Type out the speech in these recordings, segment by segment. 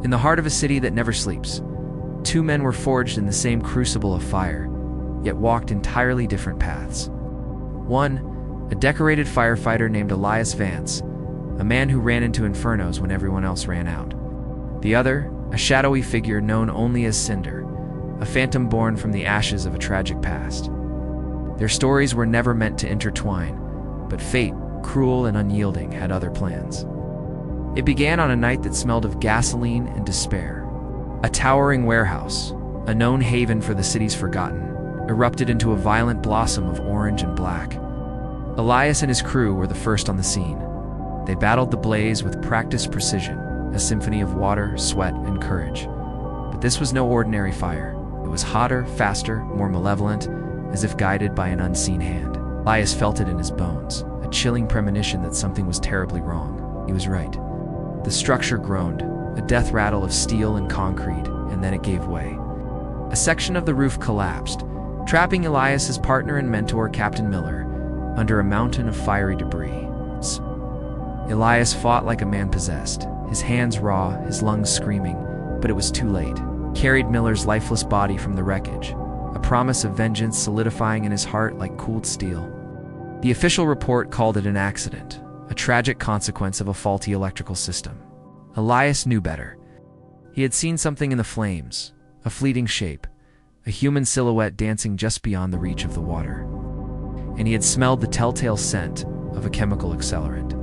In the heart of a city that never sleeps, two men were forged in the same crucible of fire, yet walked entirely different paths. One, a decorated firefighter named Elias Vance, a man who ran into infernos when everyone else ran out. The other, a shadowy figure known only as Cinder, a phantom born from the ashes of a tragic past. Their stories were never meant to intertwine, but fate, cruel and unyielding, had other plans. It began on a night that smelled of gasoline and despair. A towering warehouse, a known haven for the city's forgotten, erupted into a violent blossom of orange and black. Elias and his crew were the first on the scene. They battled the blaze with practiced precision, a symphony of water, sweat, and courage. But this was no ordinary fire. It was hotter, faster, more malevolent, as if guided by an unseen hand. Elias felt it in his bones, a chilling premonition that something was terribly wrong. He was right. The structure groaned, a death rattle of steel and concrete, and then it gave way. A section of the roof collapsed, trapping Elias's partner and mentor, Captain Miller, under a mountain of fiery debris. Elias fought like a man possessed, his hands raw, his lungs screaming, but it was too late. He carried Miller's lifeless body from the wreckage, a promise of vengeance solidifying in his heart like cooled steel. The official report called it an accident, a tragic consequence of a faulty electrical system. Elias knew better. He had seen something in the flames, a fleeting shape, a human silhouette dancing just beyond the reach of the water. And he had smelled the telltale scent of a chemical accelerant.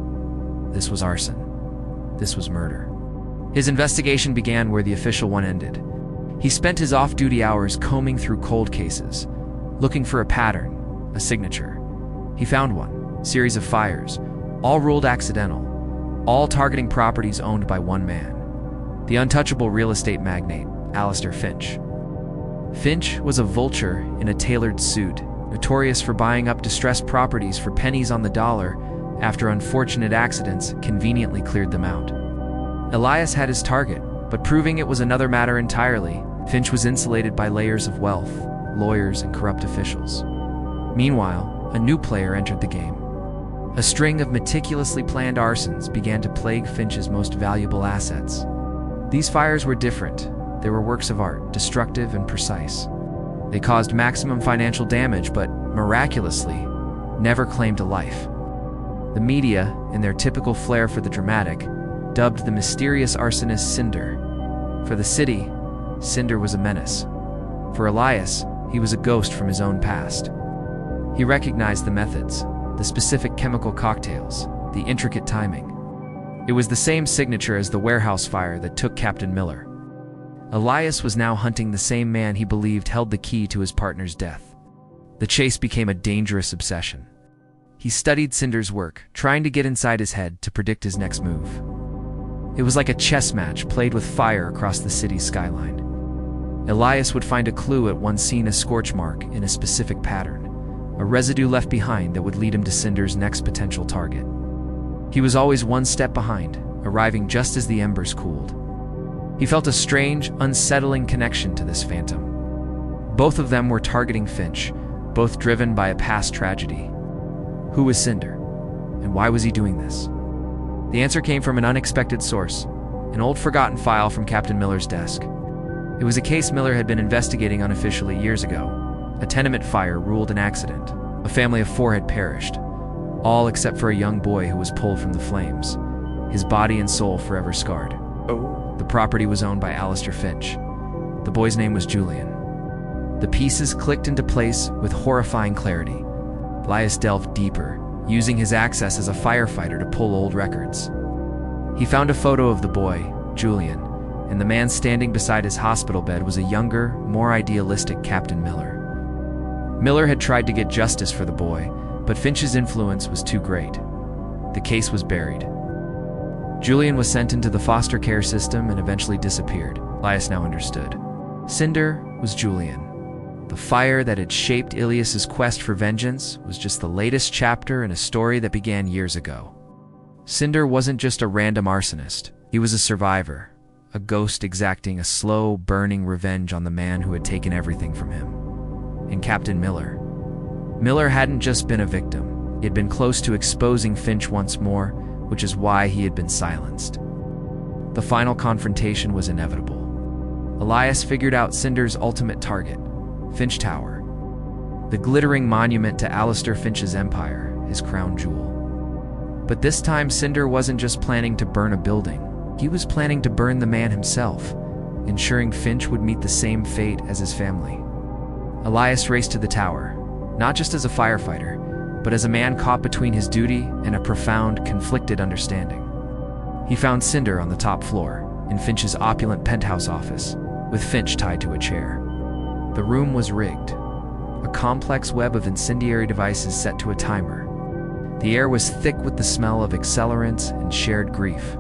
This was arson. This was murder. His investigation began where the official one ended. He spent his off-duty hours combing through cold cases, looking for a pattern, a signature. He found one, a series of fires, all ruled accidental, all targeting properties owned by one man, the untouchable real estate magnate, Alistair Finch. Finch was a vulture in a tailored suit, notorious for buying up distressed properties for pennies on the dollar after unfortunate accidents conveniently cleared them out. Elias had his target, but proving it was another matter entirely. Finch was insulated by layers of wealth, lawyers, and corrupt officials. Meanwhile, a new player entered the game. A string of meticulously planned arsons began to plague Finch's most valuable assets. These fires were different. They were works of art, destructive and precise. They caused maximum financial damage, but, miraculously, never claimed a life. The media, in their typical flair for the dramatic, dubbed the mysterious arsonist Cinder. For the city, Cinder was a menace. For Elias, he was a ghost from his own past. He recognized the methods, the specific chemical cocktails, the intricate timing. It was the same signature as the warehouse fire that took Captain Miller. Elias was now hunting the same man he believed held the key to his partner's death. The chase became a dangerous obsession. He studied Cinder's work, trying to get inside his head to predict his next move. It was like a chess match played with fire across the city's skyline. Elias would find a clue at one scene, a scorch mark in a specific pattern, a residue left behind that would lead him to Cinder's next potential target. He was always one step behind, arriving just as the embers cooled. He felt a strange, unsettling connection to this phantom. Both of them were targeting Finch, both driven by a past tragedy. Who was Cinder? And why was he doing this? The answer came from an unexpected source, an old forgotten file from Captain Miller's desk. It was a case Miller had been investigating unofficially years ago. A tenement fire ruled an accident. A family of 4 had perished, all except for a young boy who was pulled from the flames, his body and soul forever scarred. The property was owned by Alistair Finch. The boy's name was Julian. The pieces clicked into place with horrifying clarity. Elias delved deeper, using his access as a firefighter to pull old records. He found a photo of the boy, Julian, and the man standing beside his hospital bed was a younger, more idealistic Captain Miller. Miller had tried to get justice for the boy, but Finch's influence was too great. The case was buried. Julian was sent into the foster care system and eventually disappeared. Elias now understood. Cinder was Julian. The fire that had shaped Elias's quest for vengeance was just the latest chapter in a story that began years ago. Cinder wasn't just a random arsonist. He was a survivor, a ghost exacting a slow, burning revenge on the man who had taken everything from him. And Captain Miller. Miller hadn't just been a victim. He had been close to exposing Finch once more, which is why he had been silenced. The final confrontation was inevitable. Elias figured out Cinder's ultimate target, Finch Tower, the glittering monument to Alistair Finch's empire, his crown jewel. But this time, Cinder wasn't just planning to burn a building. He was planning to burn the man himself, ensuring Finch would meet the same fate as his family. Elias raced to the tower, not just as a firefighter, but as a man caught between his duty and a profound, conflicted understanding. He found Cinder on the top floor, in Finch's opulent penthouse office, with Finch tied to a chair. The room was rigged, a complex web of incendiary devices set to a timer. The air was thick with the smell of accelerants and shared grief.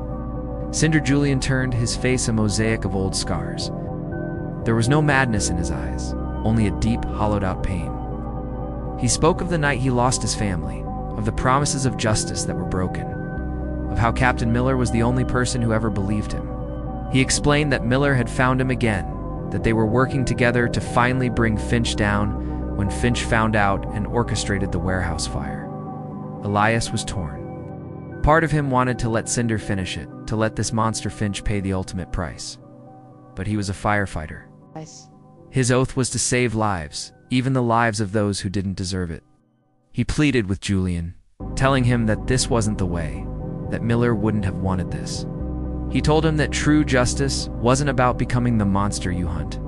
Cinder Julian turned, his face a mosaic of old scars. There was no madness in his eyes, only a deep, hollowed-out pain. He spoke of the night he lost his family, of the promises of justice that were broken, of how Captain Miller was the only person who ever believed him. He explained that Miller had found him again, that they were working together to finally bring Finch down when Finch found out and orchestrated the warehouse fire. Elias was torn. Part of him wanted to let Cinder finish it, to let this monster Finch pay the ultimate price. But he was a firefighter. His oath was to save lives, even the lives of those who didn't deserve it. He pleaded with Julian, telling him that this wasn't the way, that Miller wouldn't have wanted this. He told him that true justice wasn't about becoming the monster you hunt.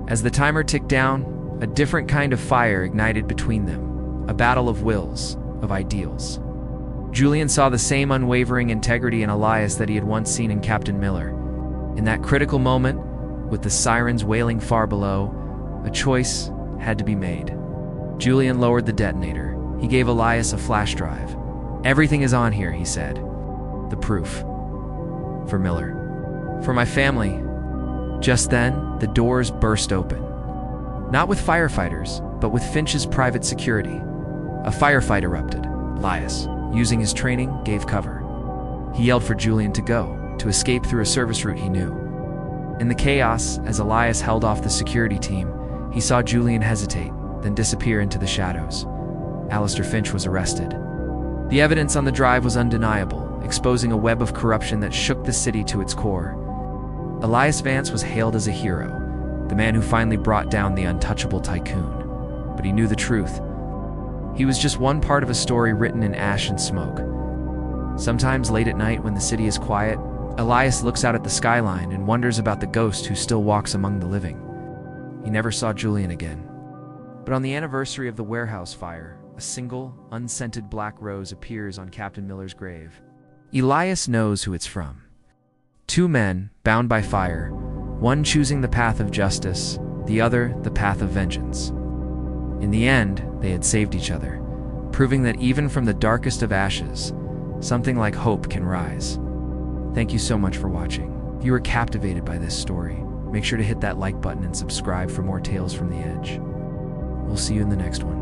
As the timer ticked down, a different kind of fire ignited between them, a battle of wills, of ideals. Julian saw the same unwavering integrity in Elias that he had once seen in Captain Miller. In that critical moment, with the sirens wailing far below, a choice had to be made. Julian lowered the detonator. He gave Elias a flash drive. "Everything is on here," he said. "The proof. For Miller. For my family." Just then, the doors burst open. Not with firefighters, but with Finch's private security. A firefight erupted. Elias, using his training, gave cover. He yelled for Julian to go, to escape through a service route he knew. In the chaos, as Elias held off the security team, he saw Julian hesitate, then disappear into the shadows. Alistair Finch was arrested. The evidence on the drive was undeniable, exposing a web of corruption that shook the city to its core. Elias Vance was hailed as a hero, the man who finally brought down the untouchable tycoon. But he knew the truth. He was just one part of a story written in ash and smoke. Sometimes late at night when the city is quiet, Elias looks out at the skyline and wonders about the ghost who still walks among the living. He never saw Julian again. But on the anniversary of the warehouse fire, a single, unscented black rose appears on Captain Miller's grave. Elias knows who it's from. Two men, bound by fire, one choosing the path of justice, the other the path of vengeance. In the end, they had saved each other, proving that even from the darkest of ashes, something like hope can rise. Thank you so much for watching. If you were captivated by this story, make sure to hit that like button and subscribe for more tales from the edge. We'll see you in the next one.